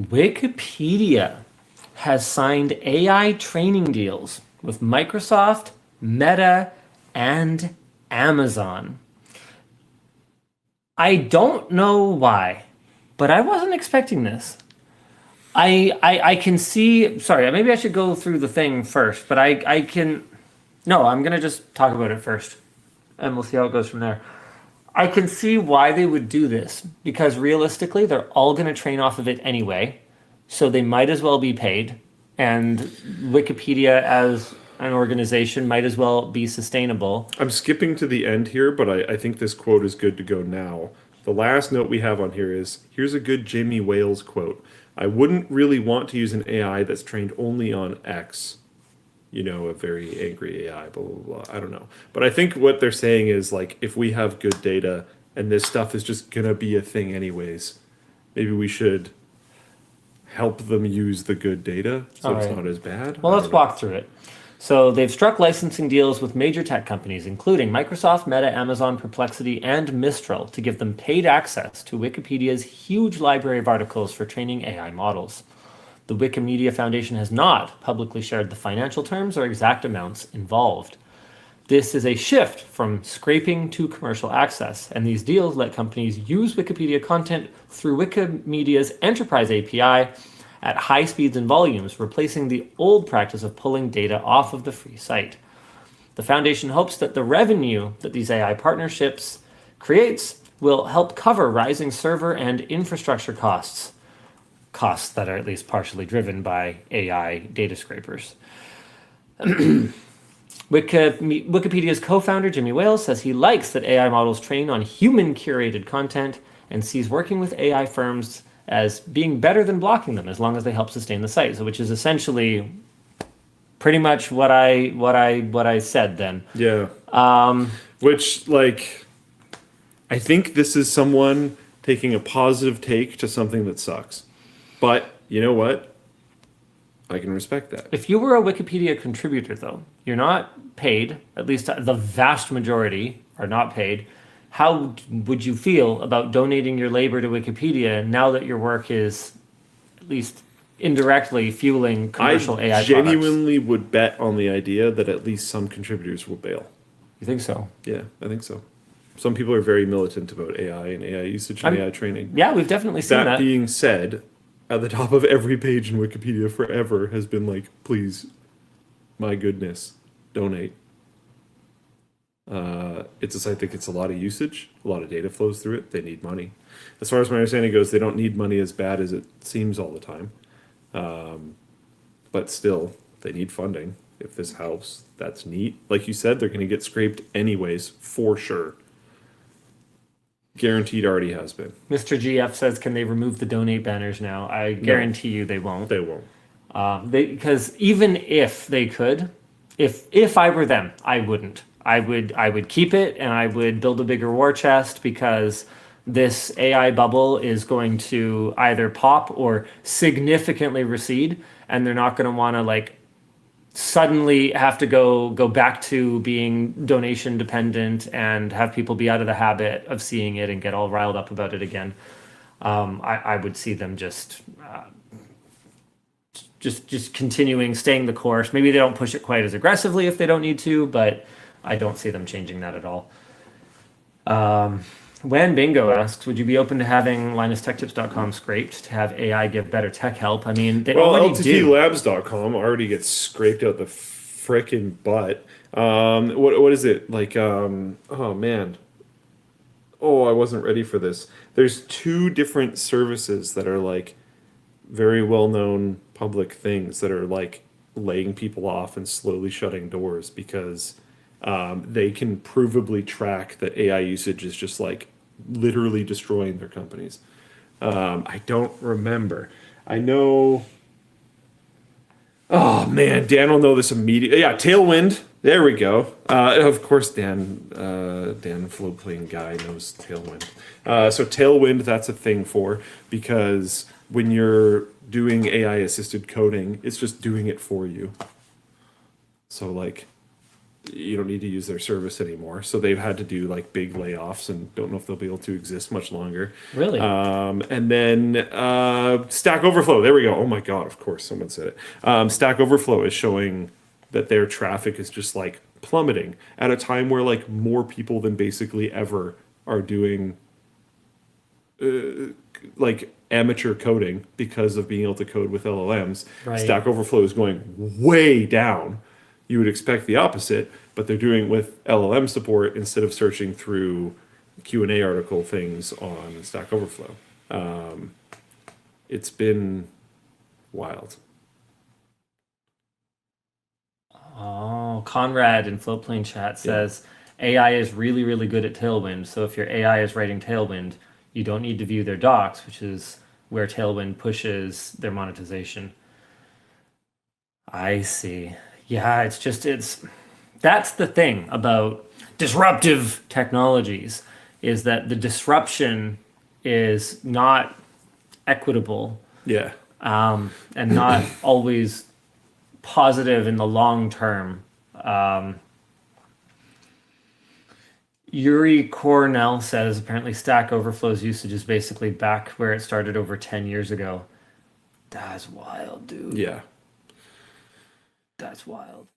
Wikipedia has signed AI training deals with Microsoft, Meta, and Amazon. I don't know why, but I wasn't expecting this. I can see. Sorry, maybe I should go through the thing first, but I can. No, I'm gonna just talk about it first, and we'll see how it goes from there. I can see why they would do this because realistically, they're all going to train off of it anyway, so they might as well be paid. And Wikipedia as an organization might as well be sustainable. I'm skipping to the end here, but I think this quote is good to go now. The last note we have on here is, here's a good Jamie Wales quote. I wouldn't really want to use an AI that's trained only on X. You know, a very angry AI, blah, blah, blah. I don't know. But I think what they're saying is, like, if we have good data and this stuff is just going to be a thing anyways, maybe we should help them use the good data so it's not as bad. Well, let's walk through it. So they've struck licensing deals with major tech companies, including Microsoft, Meta, Amazon, Perplexity, and Mistral, to give them paid access to Wikipedia's huge library of articles for training AI models. The Wikimedia Foundation has not publicly shared the financial terms or exact amounts involved. This is a shift from scraping to commercial access, and these deals let companies use Wikipedia content through Wikimedia's Enterprise API at high speeds and volumes, replacing the old practice of pulling data off of the free site. The Foundation hopes that the revenue that these AI partnerships creates will help cover rising server and infrastructure costs that are at least partially driven by AI data scrapers. Wikipedia's co-founder, Jimmy Wales, says he likes that AI models train on human-curated content and sees working with AI firms as being better than blocking them as long as they help sustain the site. So, which is essentially pretty much what I said then. Yeah. Which, like, I think this is someone taking a positive take to something that sucks. But you know what? I can respect that. If you were a Wikipedia contributor, though, you're not paid, at least the vast majority are not paid. How would you feel about donating your labor to Wikipedia now that your work is at least indirectly fueling commercial AI products? I genuinely would bet on the idea that at least some contributors will bail. You think so? Yeah, I think so. Some people are very militant about AI and AI usage and AI training. Yeah, we've definitely seen that. That being said, at the top of every page in Wikipedia forever has been like, please, my goodness, donate. It's a site that gets a lot of usage, a lot of data flows through it. They need money. As far as my understanding goes, they don't need money as bad as it seems all the time. But still, they need funding. If this helps, that's neat. Like you said, they're going to get scraped anyways, for sure. Guaranteed already has been. Mr. GF says, can they remove the donate banners now? I guarantee you they won't. They won't. Because even if they could, if I were them, I wouldn't. I would keep it and I would build a bigger war chest because this AI bubble is going to either pop or significantly recede, and they're not going to want to like suddenly have to go back to being donation dependent and have people be out of the habit of seeing it and get all riled up about it again. I would see them just continuing, staying the course. Maybe they don't push it quite as aggressively if they don't need to, but I don't see them changing that at all. When Bingo asks, would you be open to having LinusTechTips.com scraped to have AI give better tech help? I mean, they already do. LTTLabs.com already gets scraped out the frickin' butt. What is it? Like, oh man. Oh, I wasn't ready for this. There's two different services that are like very well-known public things that are like laying people off and slowly shutting doors because they can provably track that AI usage is just like literally destroying their companies. I don't remember. I know. Oh man, Dan will know this immediately. Yeah, Tailwind. There we go. Of course, Dan, Floatplane guy knows Tailwind. So Tailwind, that's a thing for because when you're doing AI assisted coding, it's just doing it for you. So like, you don't need to use their service anymore. So they've had to do like big layoffs and don't know if they'll be able to exist much longer. Really? And then Stack Overflow. There we go. Oh my God, of course, someone said it. Stack Overflow is showing that their traffic is just like plummeting at a time where like more people than basically ever are doing like amateur coding because of being able to code with LLMs. Right. Stack Overflow is going way down. You would expect the opposite, but they're doing it with LLM support instead of searching through Q&A article things on Stack Overflow. It's been wild. Oh, Conrad in Floatplane chat Yeah. says AI is really, really good at Tailwind. So if your AI is writing Tailwind, you don't need to view their docs, which is where Tailwind pushes their monetization. I see. Yeah, it's that's the thing about disruptive technologies is that the disruption is not equitable Yeah. and not always positive in the long term. Yuri Cornell says apparently Stack Overflow's usage is basically back where it started over 10 years ago. That's wild, dude. Yeah. That's wild.